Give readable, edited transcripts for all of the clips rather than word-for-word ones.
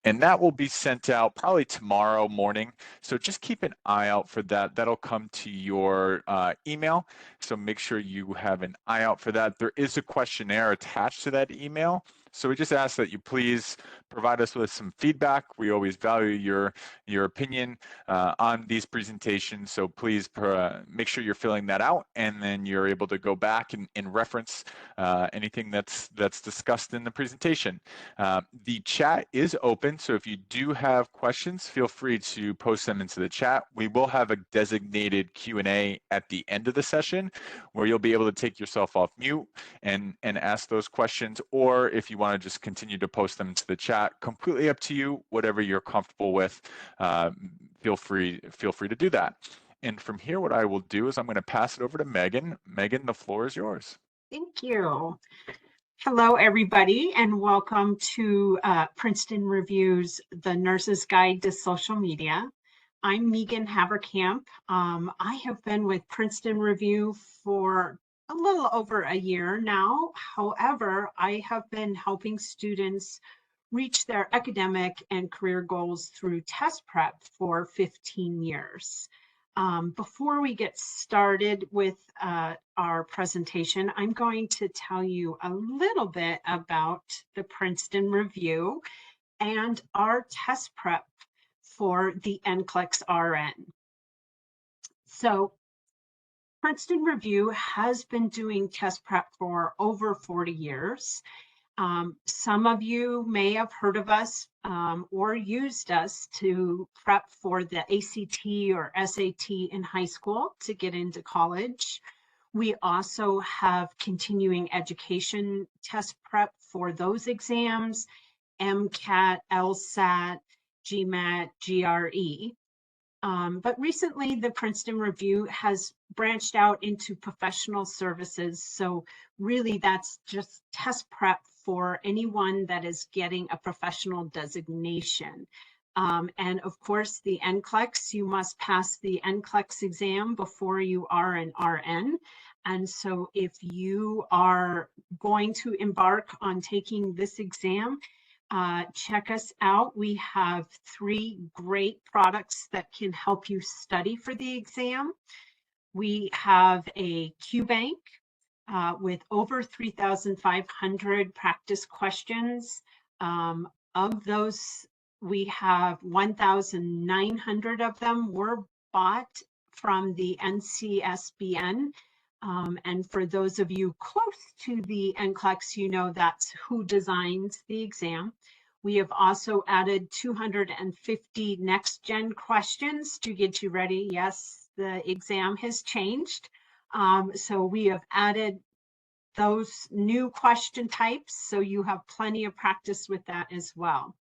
And that will be sent out probably tomorrow morning. So just keep an eye out for that. That'll come to your email. So make sure you have an eye out for that. There is a questionnaire attached to that email. So we just ask that you please provide us with some feedback. We always value your opinion on these presentations. So please make sure you're filling that out, and then you're able to go back and reference anything that's discussed in the presentation. The chat is open, so if you do have questions, feel free to post them into the chat. We will have a designated Q&A at the end of the session where you'll be able to take yourself off mute and ask those questions, or if you want to just continue to post them into the chat, completely up to you, whatever you're comfortable with, feel free to do that. And from here, what I will do is I'm going to pass it over to Megan. Megan, the floor is yours. Thank you. Hello, everybody, and welcome to Princeton Review's The Nurse's Guide to Social Media. I'm Megan Haverkamp. I have been with Princeton Review for a little over a year now. However, I have been helping students reach their academic and career goals through test prep for 15 years. Before we get started with our presentation, I'm going to tell you a little bit about the Princeton Review and our test prep for the NCLEX RN. So Princeton Review has been doing test prep for over 40 years. Some of you may have heard of us or used us to prep for the ACT or SAT in high school to get into college. We also have continuing education test prep for those exams, MCAT, LSAT, GMAT, GRE. But recently, the Princeton Review has branched out into professional services. So really, that's just test prep for anyone that is getting a professional designation. And of course, the NCLEX, you must pass the NCLEX exam before you are an RN. And so if you are going to embark on taking this exam, check us out. We have 3 great products that can help you study for the exam. We have a QBank with over 3,500 practice questions. Of those, we have 1,900 of them were bought from the NCSBN. And for those of you close to the NCLEX, you know that's who designs the exam. We have also added 250 next-gen questions to get you ready. Yes, the exam has changed. So we have added those new question types, so you have plenty of practice with that as well.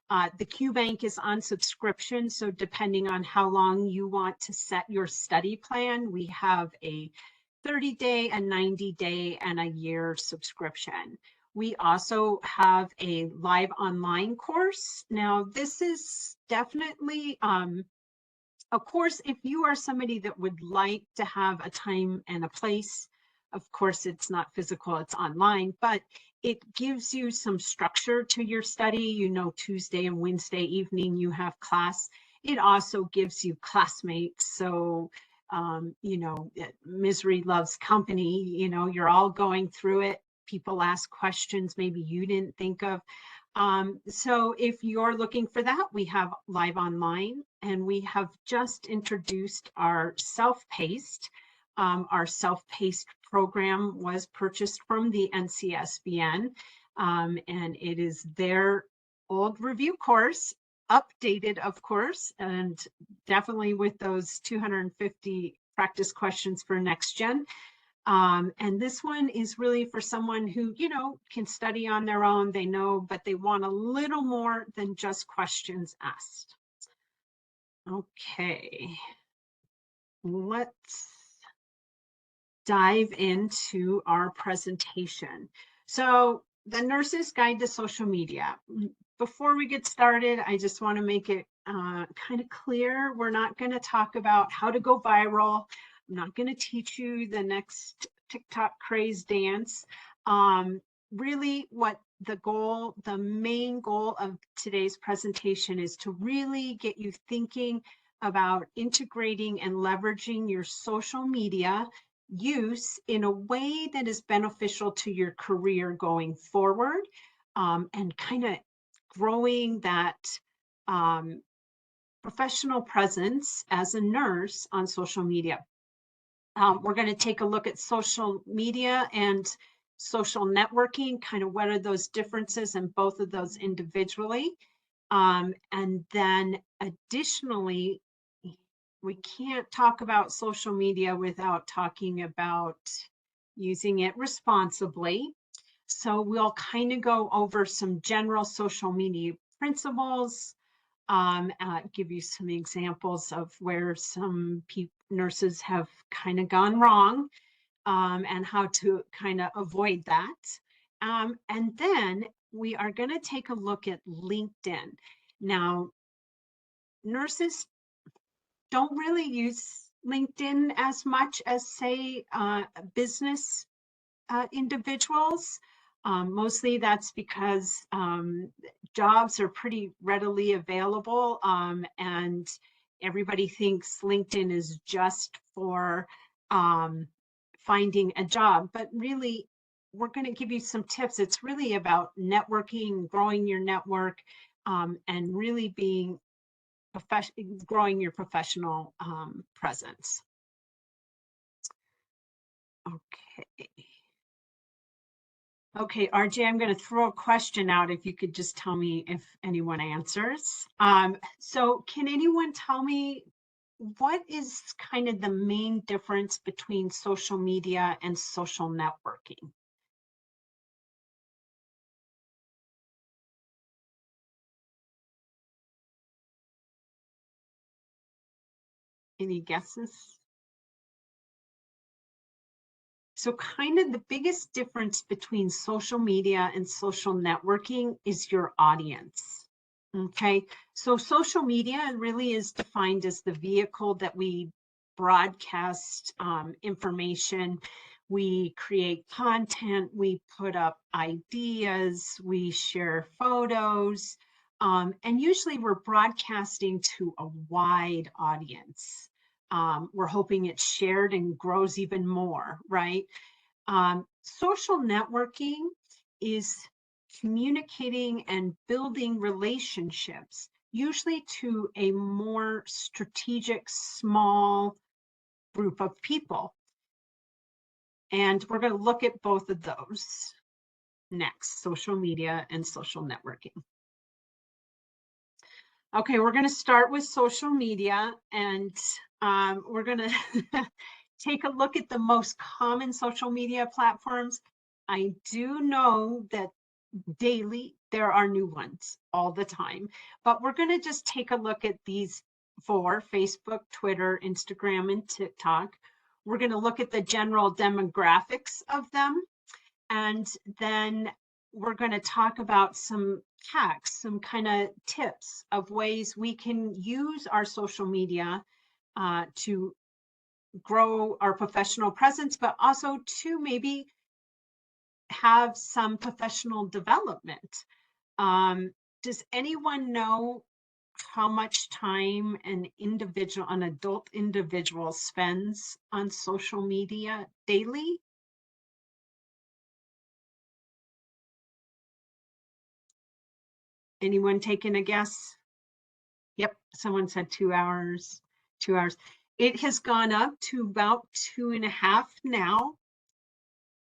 The QBank is on subscription, so depending on how long you want to set your study plan, we have a 30-day, a 90-day, and a year subscription. We also have a live online course. Now, this is definitely a course if you are somebody that would like to have a time and a place. Of course, it's not physical, it's online, but it gives you some structure to your study. You know, Tuesday and Wednesday evening you have class. It also gives you classmates. So you know, misery loves company. You know, you're all going through it. People ask questions maybe you didn't think of. So if you're looking for that, we have live online, and we have just introduced our self-paced. Our self-paced program was purchased from the NCSBN, and it is their old review course, updated, of course, and definitely with those 250 practice questions for next gen. And this one is really for someone who, you know, can study on their own, they know, but they want a little more than just questions asked. Okay, let's dive into our presentation. So the Nurse's Guide to Social Media. Before we get started, I just want to make it kind of clear, we're not going to talk about how to go viral. I'm not going to teach you the next TikTok craze dance. Really, what the main goal of today's presentation is to really get you thinking about integrating and leveraging your social media use in a way that is beneficial to your career going forward, and kind of growing that professional presence as a nurse on social media. We're going to take a look at social media and social networking, kind of what are those differences in both of those individually. And then additionally, we can't talk about social media without talking about using it responsibly. So we'll kind of go over some general social media principles, give you some examples of where some nurses have kind of gone wrong, and how to kind of avoid that. And then we are going to take a look at LinkedIn. Now, nurses don't really use LinkedIn as much as, say, business individuals. Mostly that's because jobs are pretty readily available, and everybody thinks LinkedIn is just for finding a job. But really, we're going to give you some tips. It's really about networking, growing your network, and really being growing your professional presence. Okay. Okay, RJ, I'm going to throw a question out if you could just tell me if anyone answers. So can anyone tell me what is kind of the main difference between social media and social networking? Any guesses? So kind of the biggest difference between social media and social networking is your audience. Okay, so social media really is defined as the vehicle that we broadcast information, we create content, we put up ideas, we share photos, and usually we're broadcasting to a wide audience. We're hoping it's shared and grows even more, right? Social networking is communicating and building relationships, usually to a more strategic, small group of people. And we're going to look at both of those next, social media and social networking. Okay, we're going to start with social media, and we're going to take a look at the most common social media platforms. I do know that daily there are new ones all the time, but we're going to just take a look at these four: Facebook, Twitter, Instagram, and TikTok. We're going to look at the general demographics of them, and then we're going to talk about some hacks, some kind of tips of ways we can use our social media to grow our professional presence, but also to maybe have some professional development. Does anyone know how much time an adult individual spends on social media daily? Anyone taking a guess? Yep, someone said 2 hours, 2 hours. It has gone up to about 2.5 now.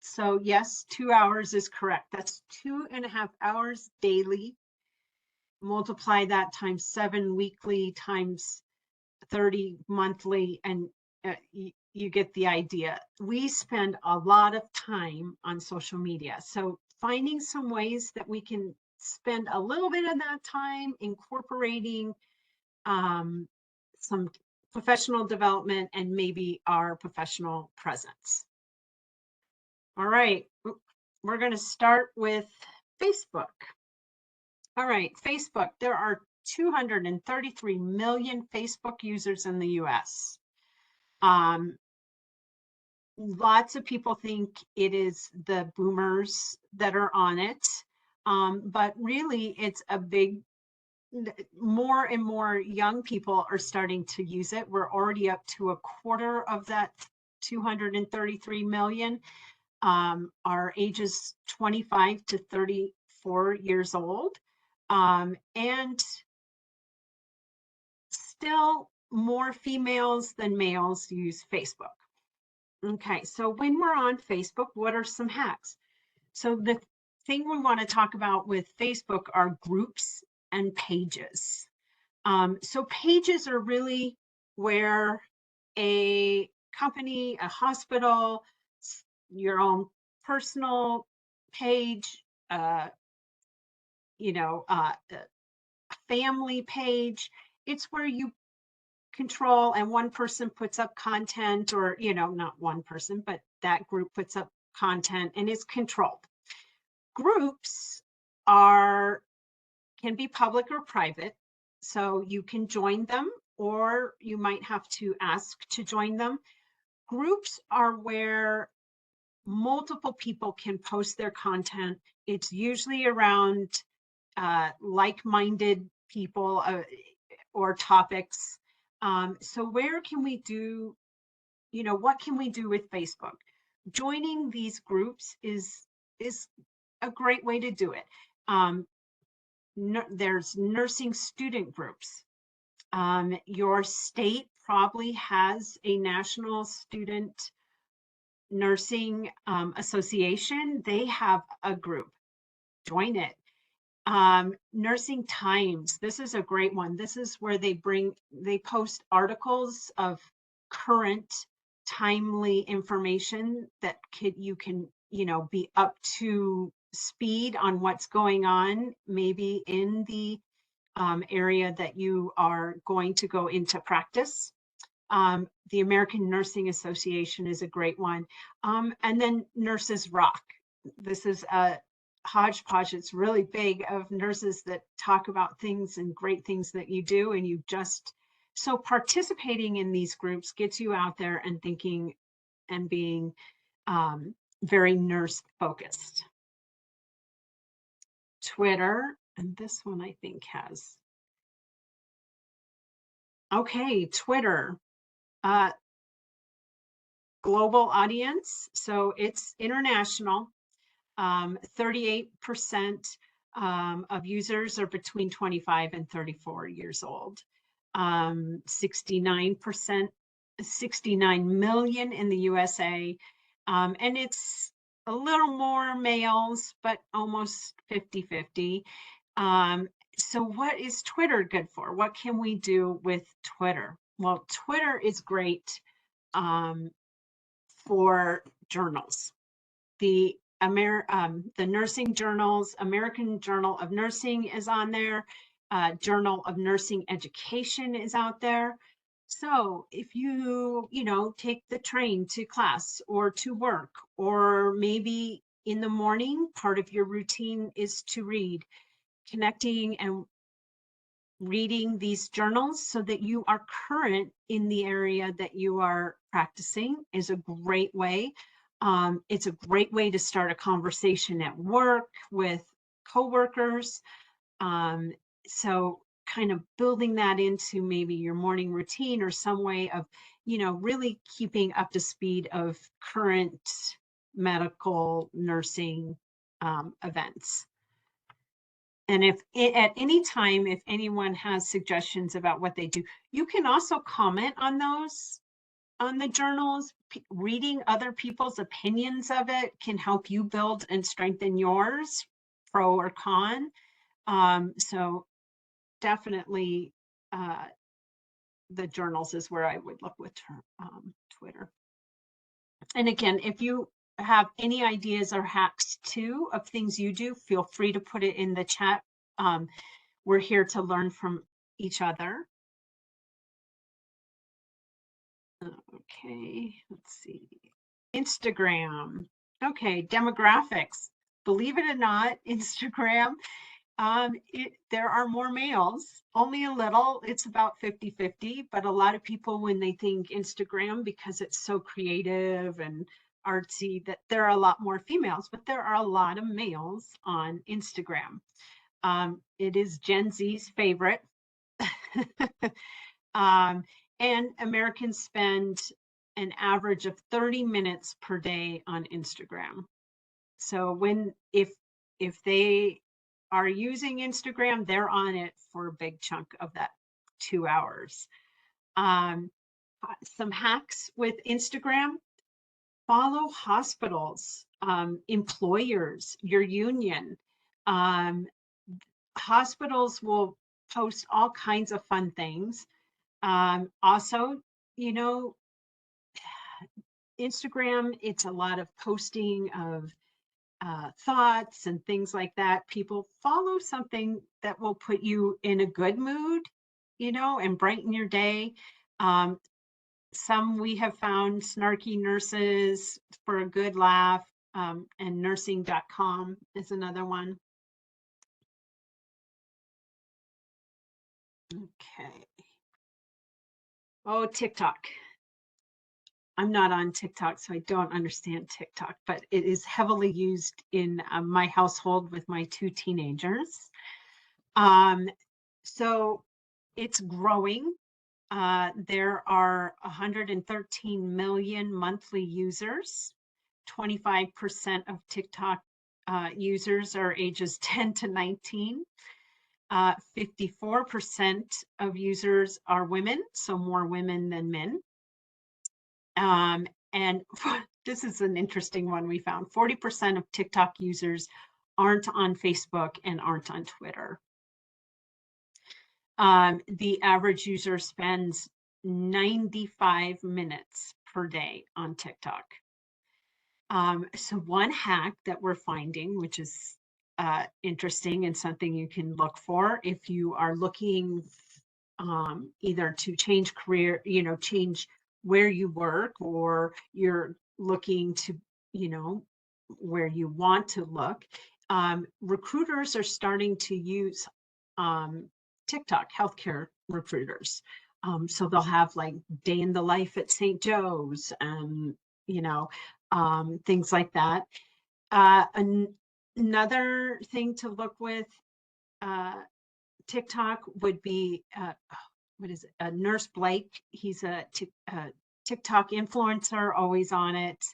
So yes, 2 hours is correct. That's 2.5 hours daily. Multiply that times 7 weekly times 30 monthly, and you get the idea. We spend a lot of time on social media. So finding some ways that we can spend a little bit of that time incorporating some professional development and maybe our professional presence. All right, we're going to start with Facebook. All right, Facebook, there are 233 million Facebook users in the US. Lots of people think it is the boomers that are on it. But really it's a big, more and more young people are starting to use it. We're already up to a quarter of that 233 million are ages 25 to 34 years old. And still more females than males use Facebook. Okay, so when we're on Facebook, what are some hacks? So the thing we want to talk about with Facebook are groups and pages. So pages are really where a company, a hospital, your own personal page, a family page. It's where you control, and one person puts up content, or not one person, but that group puts up content and is controlled. Groups can be public or private, so you can join them or you might have to ask to join them. Groups are where multiple people can post their content. It's usually around like-minded people or topics. So where can we do, what can we do with Facebook? Joining these groups is a great way to do it. There's nursing student groups. Your state probably has a national student nursing association. They have a group. Join it. Nursing Times, this is a great one. This is where they post articles of current timely information that you can be up to speed on what's going on, maybe in the area that you are going to go into practice. The American Nursing Association is a great one. And then Nurses Rock. This is a hodgepodge. It's really big, of nurses that talk about things and great things that you do. And so participating in these groups gets you out there and thinking and being very nurse focused. Twitter, and this one I think has, okay, Twitter, global audience, so it's international. 38% of users are between 25 and 34 years old. 69%, 69 million in the USA. And it's a little more males, but almost 50-50. So what is Twitter good for? What can we do with Twitter? Well, Twitter is great for journals. The nursing journals, American Journal of Nursing is on there. Journal of Nursing Education is out there. So if you take the train to class or to work, or maybe in the morning, part of your routine is to read, connecting and reading these journals so that you are current in the area that you are practicing is a great way. It's a great way to start a conversation at work with coworkers. So kind of building that into maybe your morning routine, or some way of, really keeping up to speed of current medical nursing events. And if at any time, if anyone has suggestions about what they do, you can also comment on those, on the journals. Reading other people's opinions of it can help you build and strengthen yours, pro or con. So definitely the journals is where I would look with Twitter. And again, if you have any ideas or hacks too of things you do, feel free to put it in the chat. We're here to learn from each other. Okay, let's see. Instagram. Okay, demographics. Believe it or not, Instagram, there are more males, only a little. It's about 50-50, but a lot of people, when they think Instagram, because it's so creative and artsy that there are a lot more females, but there are a lot of males on Instagram. It is Gen Z's favorite. And Americans spend an average of 30 minutes per day on Instagram. So if they are using Instagram, they're on it for a big chunk of that 2 hours. Some hacks with Instagram: follow hospitals, employers, your union. Hospitals will post all kinds of fun things. Also, you know, Instagram, it's a lot of posting of thoughts and things like that. People follow something that will put you in a good mood, you know, and brighten your day. Some we have found: snarky nurses for a good laugh, and nursing.com is another one. Okay. Oh, TikTok. I'm not on TikTok, so I don't understand TikTok, but it is heavily used in my household with my 2 teenagers. So it's growing. There are 113 million monthly users. 25% of TikTok users are ages 10 to 19. 54% of users are women, so more women than men. And this is an interesting one we found: 40% of TikTok users aren't on Facebook and aren't on Twitter. The average user spends 95 minutes per day on TikTok. So one hack that we're finding, which is interesting and something you can look for if you are looking either to change career, you know, change where you work, or you're looking to, you know, where you want to look. Recruiters are starting to use TikTok, healthcare recruiters. So they'll have like day in the life at St. Joe's, you know, things like that. Another thing to look with TikTok would be, what is it? Nurse Blake. He's a TikTok influencer, always on it.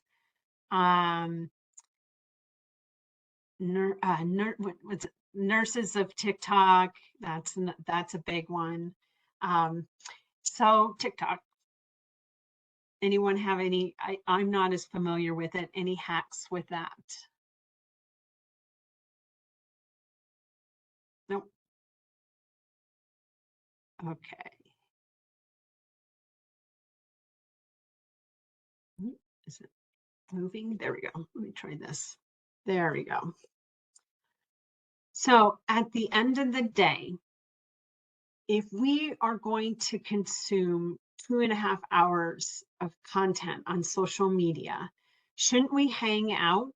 What's it? Nurses of TikTok. That's a big one. So TikTok. Anyone have any? I'm not as familiar with it. Any hacks with that? Nope. Okay. Is it moving? There we go. Let me try this. There we go. So at the end of the day, if we are going to consume 2.5 hours of content on social media, shouldn't we hang out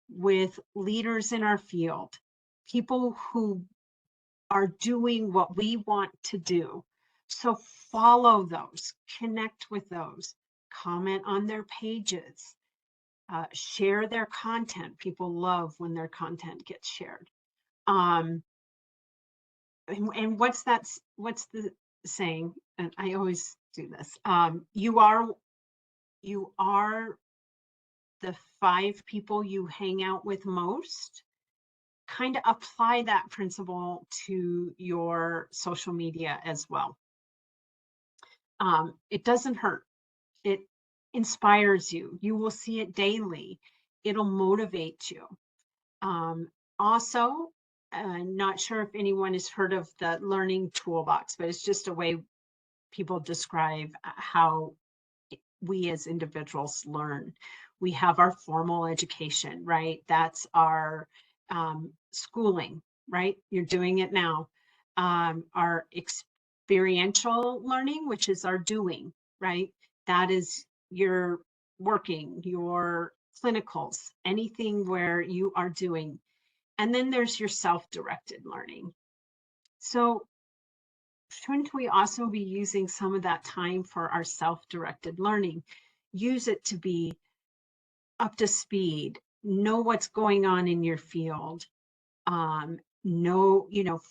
with leaders in our field, people who are doing what we want to do? So follow those, connect with those, comment on their pages, share their content. People love when their content gets shared. And what's the saying? And I always do this. You are the 5 people you hang out with most. Kind of apply that principle to your social media as well. It doesn't hurt. It inspires you. You will see it daily. It'll motivate you. Also, not sure if anyone has heard of the learning toolbox, but it's just a way people describe how we as individuals learn. We have our formal education, right? That's our schooling, right? You're doing it now. Our experiential learning, which is our doing, right? That is your working, your clinicals, anything where you are doing. And then there's your self-directed learning. So shouldn't we also be using some of that time for our self-directed learning? Use it to be up to speed, know what's going on in your field,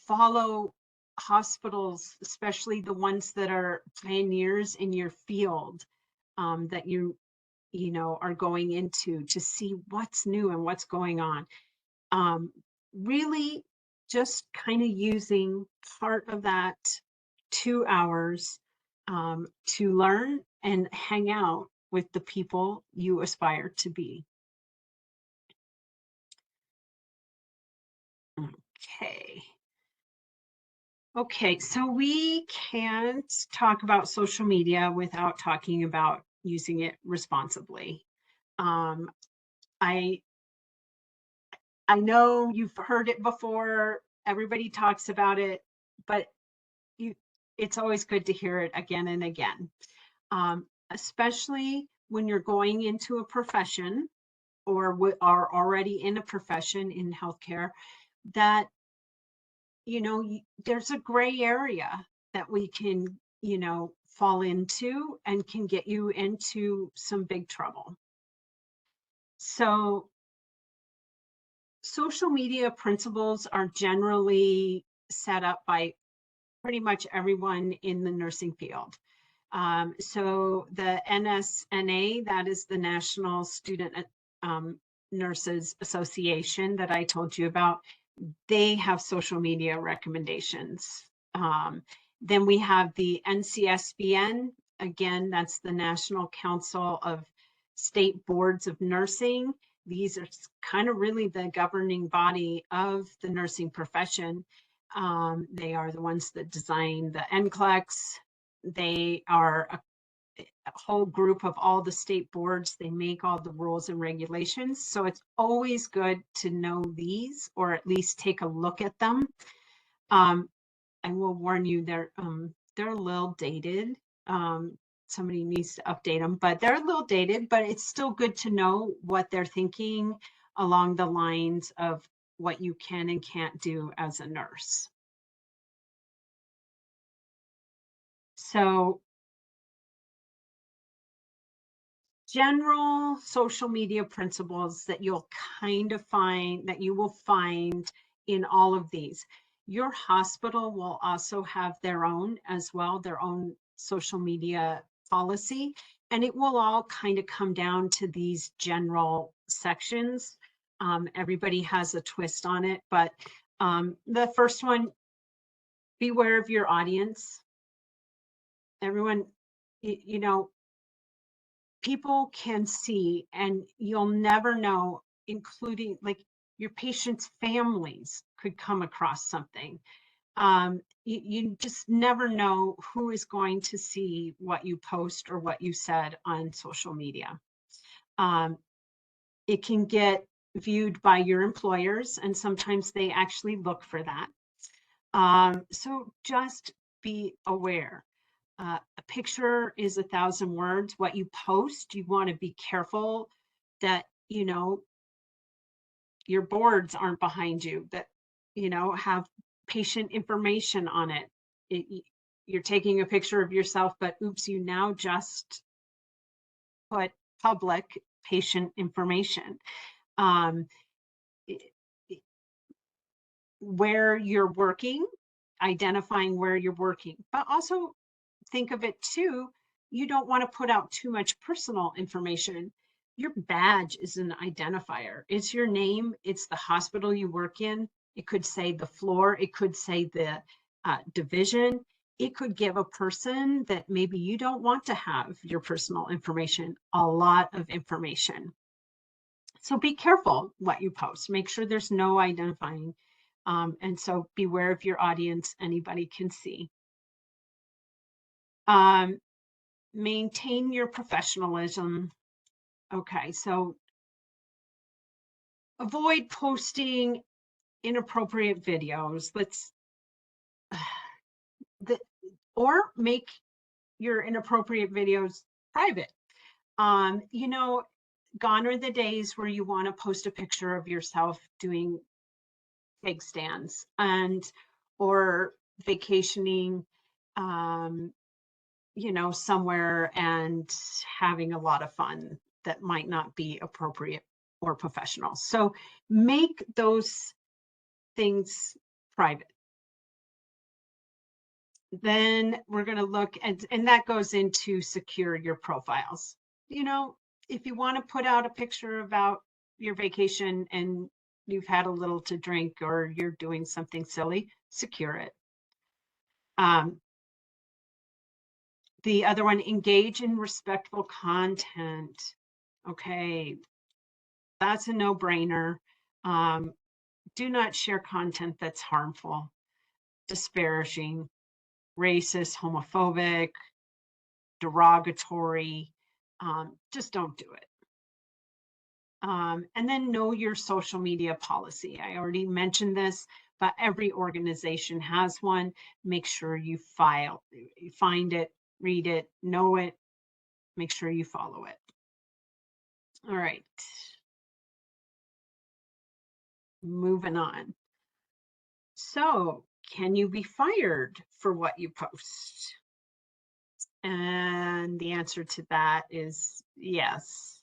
follow hospitals, especially the ones that are pioneers in your field, that are going into, to see what's new and what's going on. Really just kind of using part of that 2 hours to learn and hang out with the people you aspire to be. Okay, so we can't talk about social media without talking about using it responsibly. I know you've heard it before, everybody talks about it, but it's always good to hear it again and again, especially when you're going into a profession or are already in a profession in healthcare, that there's a gray area that we can fall into and can get you into some big trouble. So social media principles are generally set up by pretty much everyone in the nursing field. So the NSNA, that is the National Student Nurses Association that I told you about, they have social media recommendations. Then we have the NCSBN, again, that's the National Council of State Boards of Nursing. These are kind of really the governing body of the nursing profession. They are the ones that design the NCLEX. They are a whole group of all the state boards. They make all the rules and regulations. So it's always good to know these, or at least take a look at them. I will warn you, they're a little dated. Somebody needs to update them, but they're a little dated, but it's still good to know what they're thinking along the lines of what you can and can't do as a nurse. So general social media principles that you'll you will find in all of these. Your hospital will also have their own as well, their own social media policy, and it will all kind of come down to these general sections. Everybody has a twist on it, but the first one, beware of your audience. Everyone, people can see, and you'll never know, including like your patients' families could come across something. You just never know who is going to see what you post or what you said on social media. It can get viewed by your employers, and sometimes they actually look for that. So just be aware. A picture is 1,000 words. What you post, you want to be careful that, your boards aren't behind you, that, have patient information on it. You're taking a picture of yourself, but oops, you now just put public patient information. Where you're working, identifying where you're working, but also think of it too, you don't want to put out too much personal information. Your badge is an identifier. It's your name. It's the hospital you work in. It could say the floor. It could say the division. It could give a person that maybe you don't want to have your personal information a lot of information. So be careful what you post. Make sure there's no identifying. And so beware of your audience. Anybody can see. Maintain your professionalism. Okay, so avoid posting inappropriate videos. Or make your inappropriate videos private. Gone are the days where you want to post a picture of yourself doing pig stands or vacationing, somewhere and having a lot of fun. that might not be appropriate or professional. So make those things private. Then we're going to look at, and that goes into secure your profiles. You know, if you want to put out a picture about your vacation and you've had a little to drink or you're doing something silly, secure it. The other one, engage in respectful content. Okay, that's a no-brainer. Do not share content that's harmful, disparaging, racist, homophobic, derogatory. Just don't do it. And then know your social media policy. I already mentioned this, but every organization has one. Make sure you find it, read it, know it, make sure you follow it. All right. Moving on. So, can you be fired for what you post? And the answer to that is yes.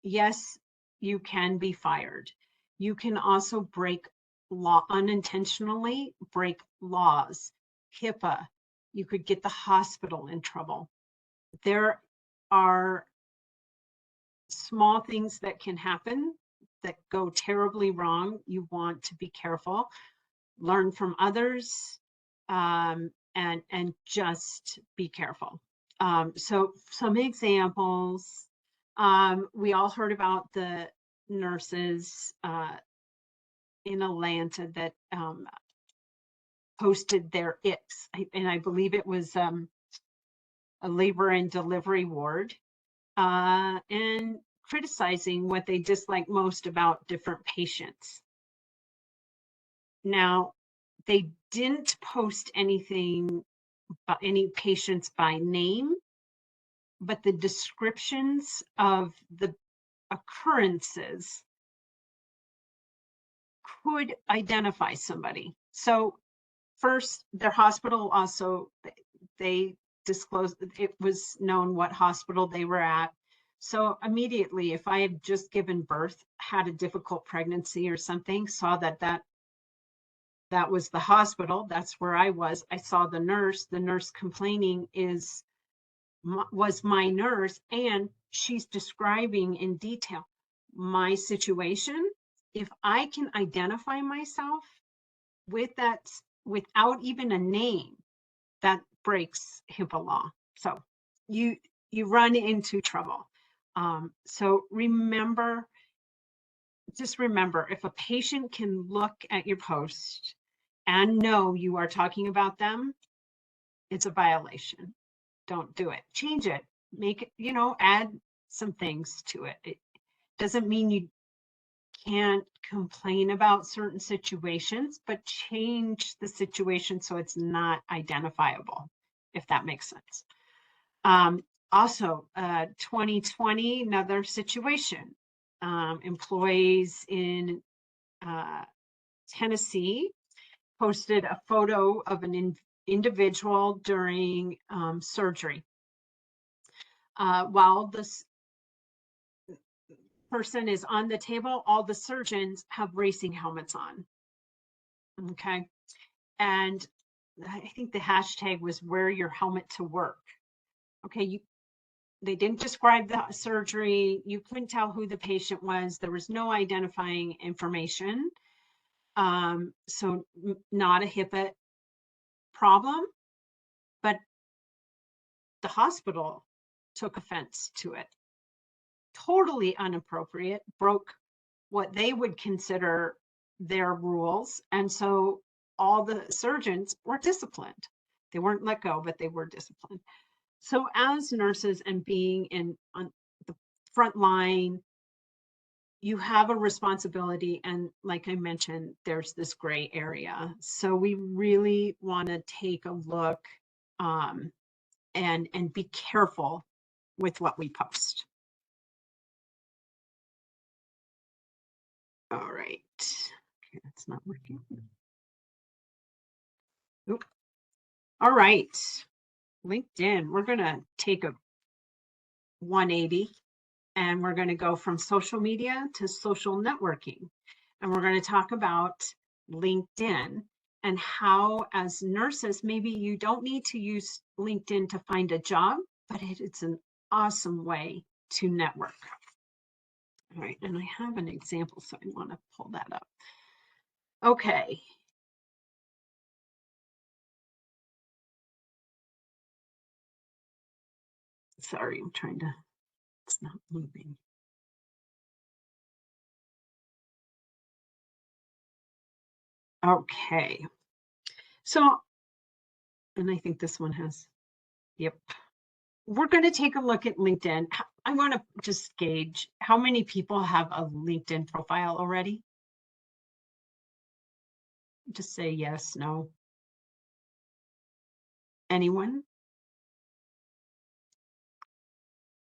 Yes, you can be fired. You can also break law, unintentionally break laws, HIPAA. You could get the hospital in trouble. There are small things that can happen that go terribly wrong. You want to be careful, learn from others, and just be careful. So some examples, we all heard about the nurses in Atlanta that posted their ICs, and I believe it was a labor and delivery ward, and criticizing what they dislike most about different patients. Now, they didn't post anything, any patients by name, but the descriptions of the occurrences could identify somebody. So first, their hospital also, they disclosed, it was known what hospital they were at. So immediately, if I had just given birth, had a difficult pregnancy or something, saw that was the hospital, that's where I was. I saw the nurse complaining was my nurse, and she's describing in detail my situation. If I can identify myself with that without even a name, that breaks HIPAA law. So you run into trouble. So just remember, if a patient can look at your post and know you are talking about them, it's a violation. Don't do it. Change it. Make it, add some things to it. It doesn't mean you can't complain about certain situations, but change the situation so it's not identifiable, if that makes sense. Also, 2020, another situation. Employees in Tennessee posted a photo of an individual during surgery. While this person is on the table, all the surgeons have racing helmets on. Okay. And I think the hashtag was wear your helmet to work. Okay. They didn't describe the surgery. You couldn't tell who the patient was. There was no identifying information. So not a HIPAA problem, but the hospital took offense to it. Totally inappropriate, broke what they would consider their rules. And so all the surgeons were disciplined. They weren't let go, but they were disciplined. So as nurses and being on the front line, you have a responsibility. And like I mentioned, there's this gray area. So we really want to take a look and be careful with what we post. All right. Okay, that's not working. Oop. All right. LinkedIn. We're going to take a 180, and we're going to go from social media to social networking. And we're going to talk about LinkedIn and how, as nurses, maybe you don't need to use LinkedIn to find a job, but it's an awesome way to network. All right, and I have an example, so I want to pull that up. Okay. Sorry, I'm trying to, it's not moving. Okay. So, and I think this one has, yep. We're going to take a look at LinkedIn. I want to just gauge how many people have a LinkedIn profile already. Just say yes, no. Anyone?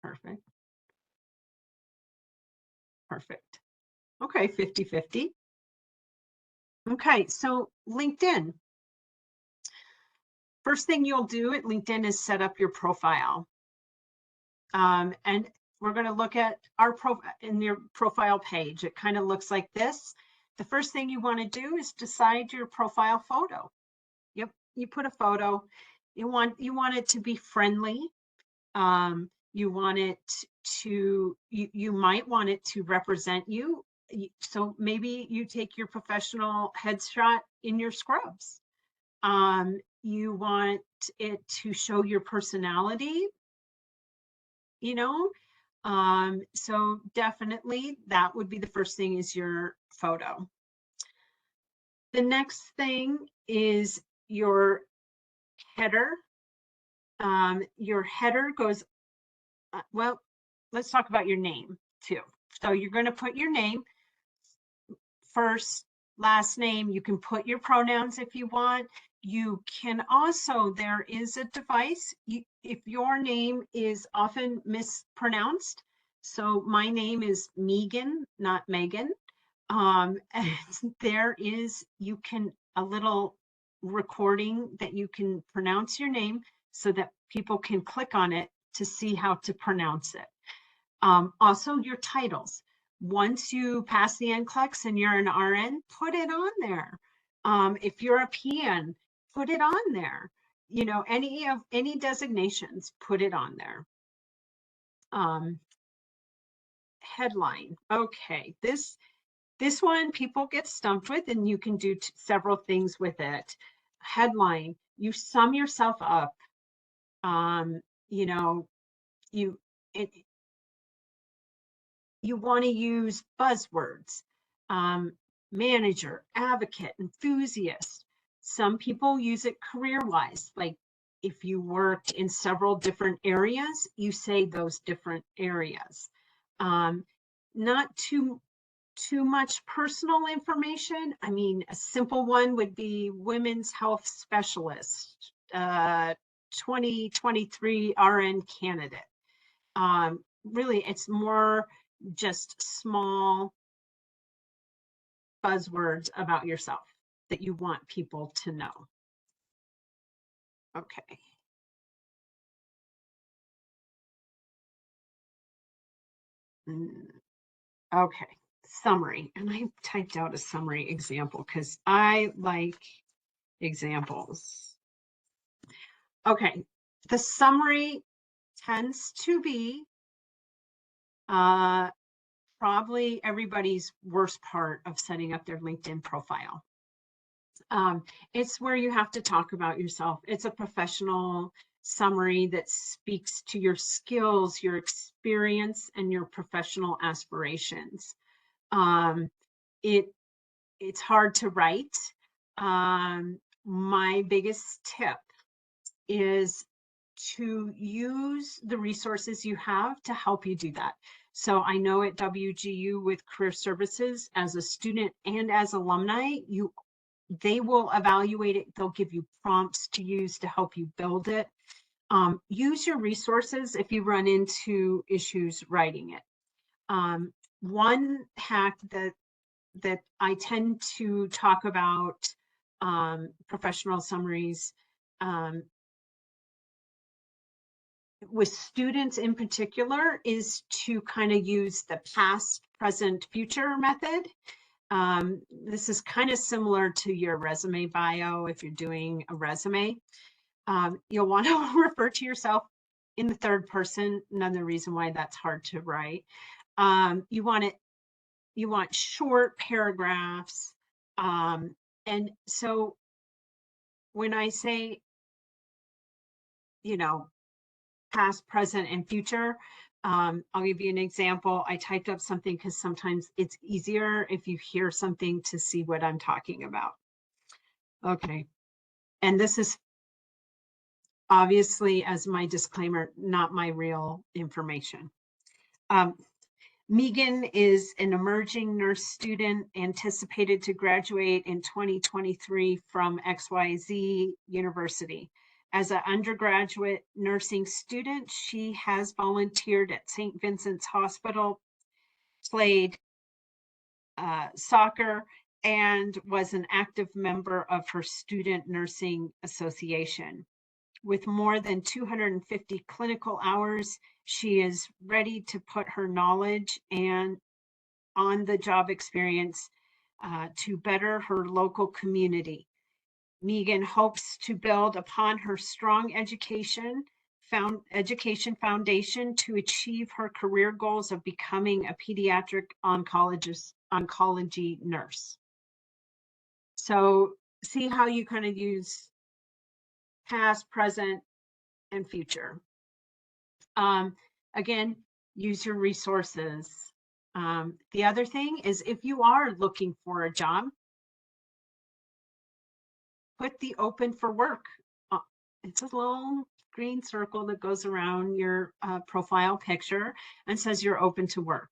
Perfect. Perfect. Okay, 50-50. Okay, so LinkedIn. First thing you'll do at LinkedIn is set up your profile. And we're going to look at our in your profile page. It kind of looks like this. The first thing you want to do is decide your profile photo. Yep, you put a photo. You want it to be friendly. You want it to, you might want it to represent you. So maybe you take your professional headshot in your scrubs. You want it to show your personality, you know? So definitely that would be the first thing, is your photo. The next thing is your header. Your header goes, well, let's talk about your name too. So you're going to put your name, first, last name. You can put your pronouns if you want. You can also, there is a device, if your name is often mispronounced. So my name is Megan, not Megan. And there is, a little recording that you can pronounce your name so that people can click on it to see how to pronounce it. Also your titles. Once you pass the NCLEX and you're an RN, put it on there. If you're a PN, put it on there. You know, any designations, put it on there. Headline. Okay, this one people get stumped with, and you can do several things with it. Headline, you sum yourself up. You know, you want to use buzzwords, manager, advocate, enthusiast. Some people use it career-wise, like if you worked in several different areas, you say those different areas. Not too much personal information. I mean, a simple one would be women's health specialist, 2023 RN candidate. Really, it's more just small buzzwords about yourself that you want people to know. Okay. Okay, summary. And I typed out a summary example because I like examples. Okay, the summary tends to be probably everybody's worst part of setting up their LinkedIn profile. It's where you have to talk about yourself. It's a professional summary that speaks to your skills, your experience, and your professional aspirations. It's hard to write. My biggest tip is to use the resources you have to help you do that. So I know at WGU with Career Services, as a student and as alumni, they will evaluate it. They'll give you prompts to use to help you build it. Use your resources if you run into issues writing it. One hack that I tend to talk about professional summaries with students in particular is to kind of use the past, present, future method. This is kind of similar to your resume bio. If you're doing a resume, you'll want to refer to yourself in the third person. Another reason why that's hard to write. You want short paragraphs. And so when I say, past, present, and future, I'll give you an example. I typed up something because sometimes it's easier if you hear something to see what I'm talking about. Okay. And this is obviously, as my disclaimer, not my real information. Megan is an emerging nurse student anticipated to graduate in 2023 from XYZ University. As an undergraduate nursing student, she has volunteered at St. Vincent's Hospital, played soccer, and was an active member of her student nursing association. With more than 250 clinical hours, she is ready to put her knowledge and on-the-job experience to better her local community. Megan hopes to build upon her strong education foundation to achieve her career goals of becoming a pediatric oncology nurse. So see how you kind of use past, present, and future. Again, use your resources. The other thing is, if you are looking for a job, put the open for work. It's a little green circle that goes around your profile picture and says you're open to work.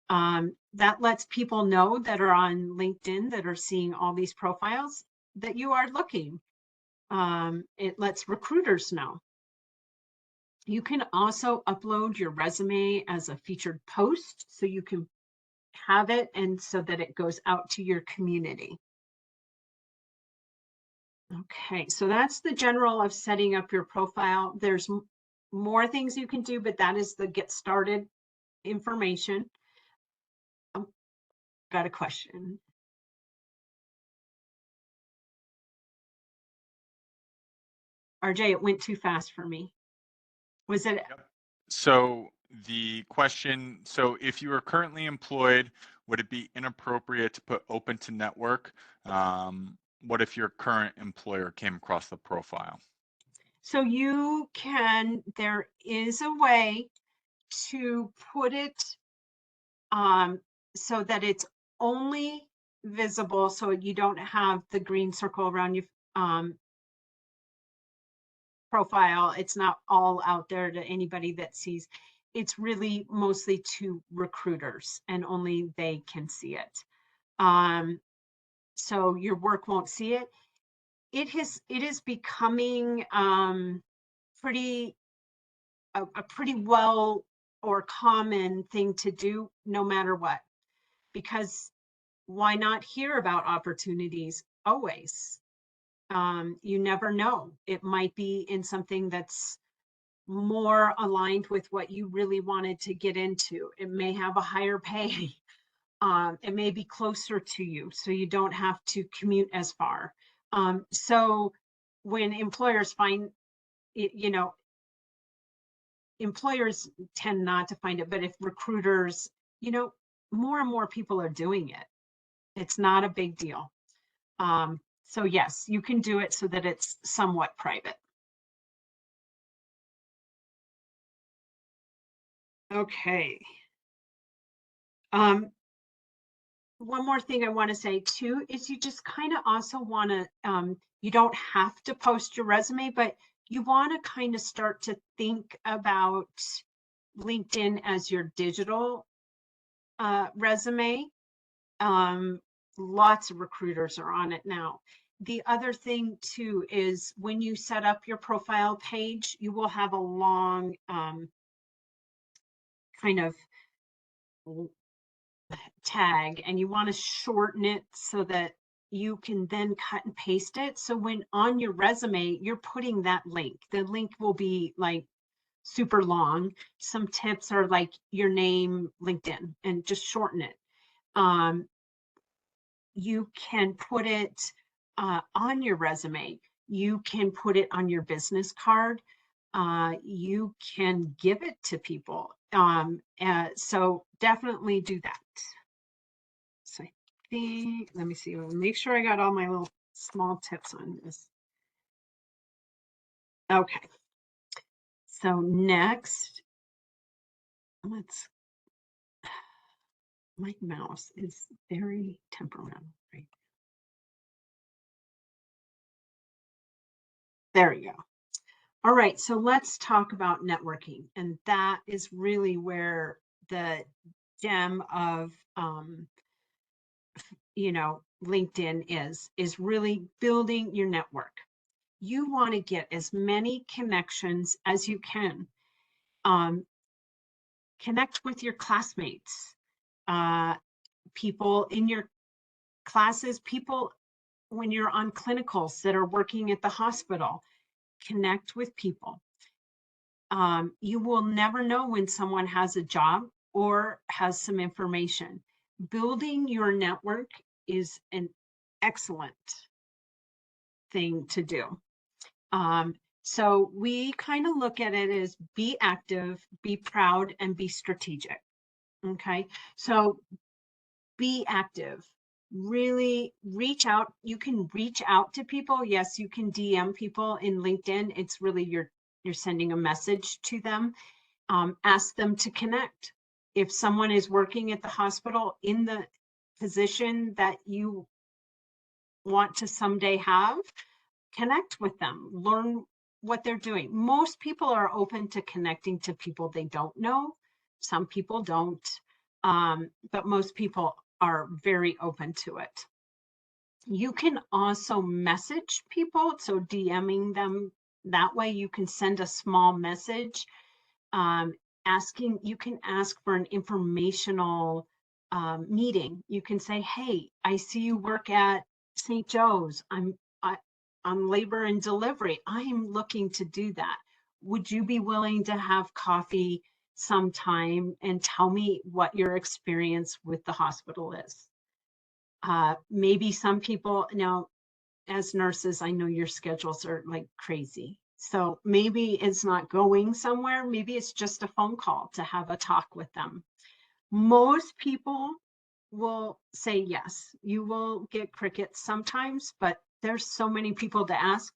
That lets people know that are on LinkedIn that are seeing all these profiles that you are looking. It lets recruiters know. You can also upload your resume as a featured post so you can have it and so that it goes out to your community. Okay, so that's the general of setting up your profile. There's more things you can do, but that is the get started information. Oh, got a question. RJ, it went too fast for me. Was it? Yep. So the question, so if you are currently employed, would it be inappropriate to put open to network? What if your current employer came across the profile? So you can, there is a way to put it so that it's only visible, so you don't have the green circle around your profile. It's not all out there to anybody that sees. It's really mostly to recruiters, and only they can see it. So your work won't see it. It is becoming pretty a pretty well or common thing to do no matter what, because why not hear about opportunities always? You never know. It might be in something that's more aligned with what you really wanted to get into. It may have a higher pay. It may be closer to you, so you don't have to commute as far. So when employers find it, employers tend not to find it, but if recruiters, more and more people are doing it. It's not a big deal. So yes, you can do it so that it's somewhat private. Okay. One more thing I want to say too is you just kind of also want to, you don't have to post your resume, but you want to kind of start to think about LinkedIn as your digital resume. Lots of recruiters are on it now. The other thing too is when you set up your profile page, you will have a long kind of tag, and you want to shorten it so that you can then cut and paste it. So when on your resume, you're putting that link. The link will be like super long. Some tips are like your name, LinkedIn, and just shorten it. You can put it on your resume. You can put it on your business card. You can give it to people. So definitely do that. So I think, let me see, make sure I got all my little small tips on this. Okay. So next, my mouse is very temperamental, right? There you go. All right, so let's talk about networking. And that is really where the gem of, LinkedIn is really building your network. You want to get as many connections as you can. Connect with your classmates, people in your classes, people when you're on clinicals that are working at the hospital. Connect with people. You will never know when someone has a job or has some information. Building your network is an excellent thing to do. So we kind of look at it as be active, be proud, and be strategic. Okay, so be active. Really reach out. You can reach out to people. Yes, you can DM people in LinkedIn. It's really you're sending a message to them. Ask them to connect. If someone is working at the hospital in the position that you want to someday have, connect with them, learn what they're doing. Most people are open to connecting to people they don't know. Some people don't, but most people are very open to it. You can also message people, so DMing them that way. You can send a small message asking, you can ask for an informational meeting. You can say, hey, I see you work at St. Joe's. I'm labor and delivery. I am looking to do that. Would you be willing to have coffee sometime and tell me what your experience with the hospital is? Maybe some people, now as nurses, I know your schedules are like crazy. So maybe it's not going somewhere. Maybe it's just a phone call to have a talk with them. Most people will say yes. You will get crickets sometimes, but there's so many people to ask.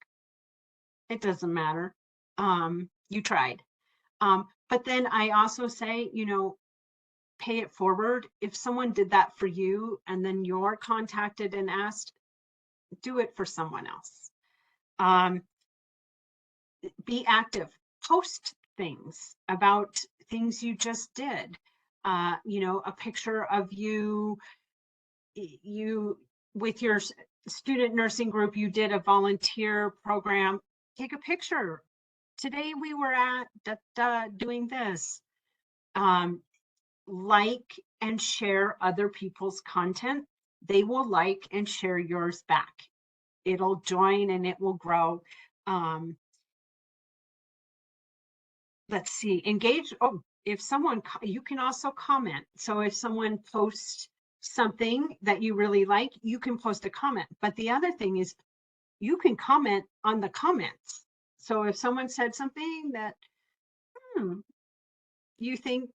It doesn't matter. You tried. But then I also say, pay it forward. If someone did that for you and then you're contacted and asked, do it for someone else. Be active, post things about things you just did. A picture of you with your student nursing group, you did a volunteer program. Take a picture. Today we were at doing this. Like and share other people's content. They will like and share yours back. It'll join and it will grow. Let's see, engage. Oh, if someone, you can also comment. So if someone posts something that you really like, you can post a comment. But the other thing is you can comment on the comments. So if someone said something that you think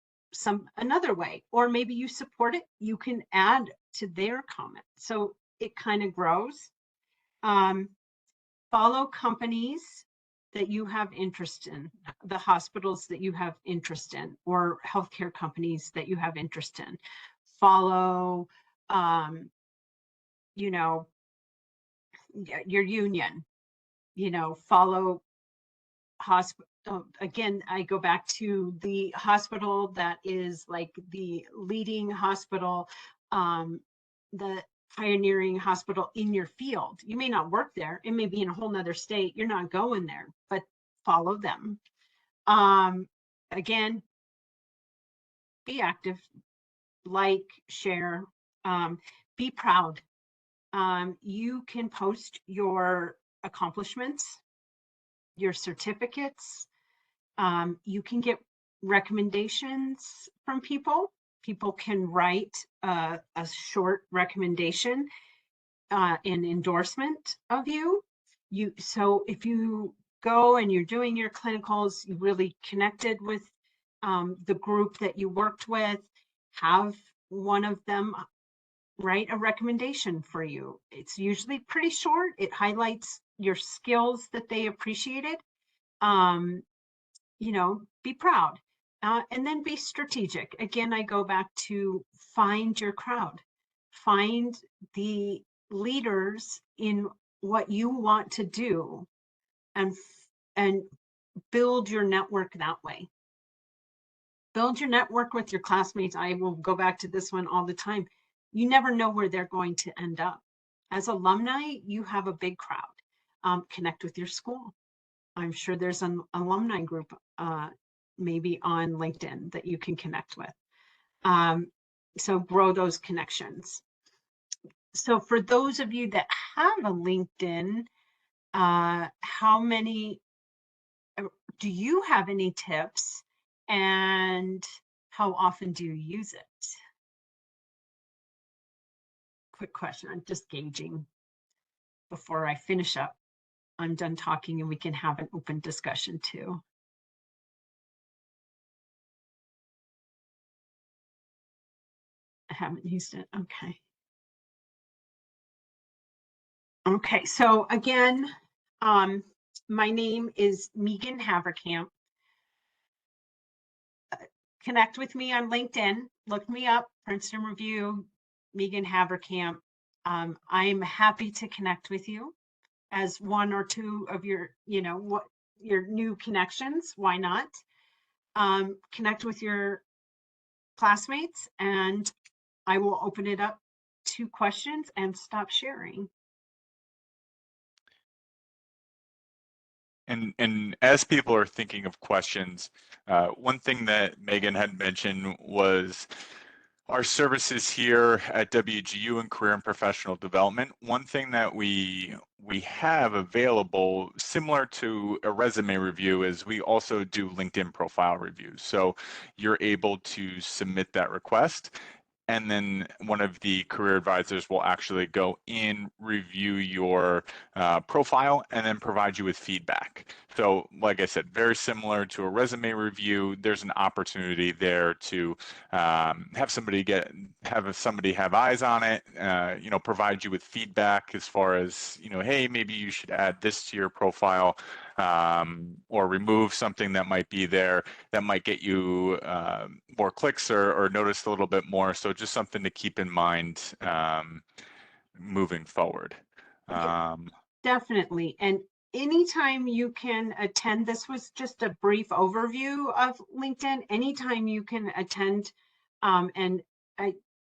another way, or maybe you support it, you can add to their comment. So it kind of grows. Follow companies that you have interest in, the hospitals that you have interest in, or healthcare companies that you have interest in. Follow, your union, follow hospital. Again, I go back to the hospital that is like the leading hospital, the pioneering hospital in your field. You may not work there. It may be in a whole nother state. You're not going there, but follow them. Again, be active, like, share, be proud. You can post your accomplishments, your certificates, You can get recommendations from people. People can write a short recommendation, an endorsement of you. So if you go and you're doing your clinicals, you really connected with the group that you worked with, have one of them write a recommendation for you. It's usually pretty short. It highlights your skills that they appreciated. Be proud. And then be strategic. Again, I go back to find your crowd, find the leaders in what you want to do, and build your network that way. Build your network with your classmates. I will go back to this one all the time. You never know where they're going to end up. As alumni, you have a big crowd. Connect with your school. I'm sure there's an alumni group maybe on LinkedIn that you can connect with. So grow those connections. So for those of you that have a LinkedIn, how many, do you have any tips, and how often do you use it? Quick question. I'm just gauging before I finish up. I'm done talking and we can have an open discussion too. I haven't used it. Okay. Okay, so again, my name is Megan Haverkamp. Connect with me on LinkedIn. Look me up, Princeton Review, Megan Haverkamp. I'm happy to connect with you as one or two of your, your new connections. Why not? Connect with your classmates, and I will open it up to questions and stop sharing. And as people are thinking of questions, one thing that Megan had mentioned was our services here at WGU in Career and Professional Development. One thing that we have available, similar to a resume review, is we also do LinkedIn profile reviews. So you're able to submit that request, and then one of the career advisors will actually go in, review your profile, and then provide you with feedback. So like I said, very similar to a resume review, there's an opportunity there to have somebody have eyes on it, provide you with feedback as far as, hey, maybe you should add this to your profile, or remove something that might be there that might get you more clicks or noticed a little bit more. So just something to keep in mind moving forward. Definitely. And anytime you can attend, this was just a brief overview of LinkedIn. Anytime you can attend, and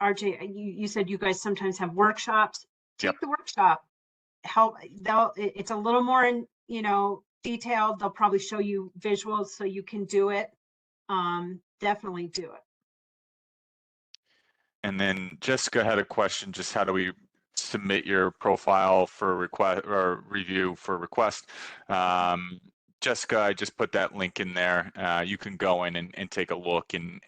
RJ, you said you guys sometimes have workshops. Take Yep. the workshop. It's a little more in, detailed. They'll probably show you visuals so you can do it. Definitely do it. And then Jessica had a question, just how do we submit your profile for request or review for request? Jessica, I just put that link in there. You can go in and take a look, and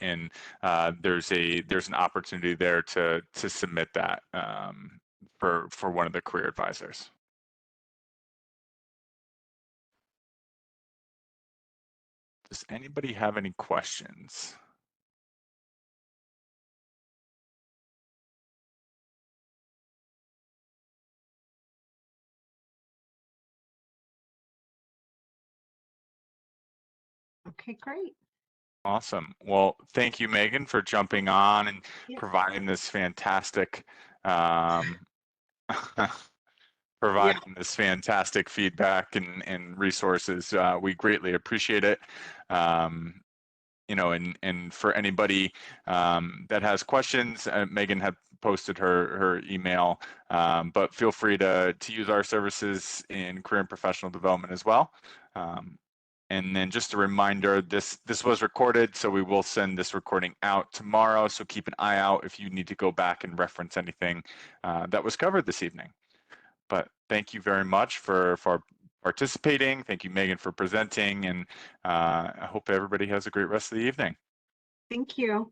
there's an opportunity there to submit that for one of the career advisors. Does anybody have any questions? Okay, great. Awesome. Well, thank you, Megan, for jumping on and providing this fantastic feedback and resources. We greatly appreciate it. And for anybody that has questions, Megan had posted her email, but feel free to use our services in career and professional development as well. And then just a reminder, this was recorded, so we will send this recording out tomorrow. So keep an eye out if you need to go back and reference anything that was covered this evening. But thank you very much for participating. Thank you, Megan, for presenting, and I hope everybody has a great rest of the evening. Thank you.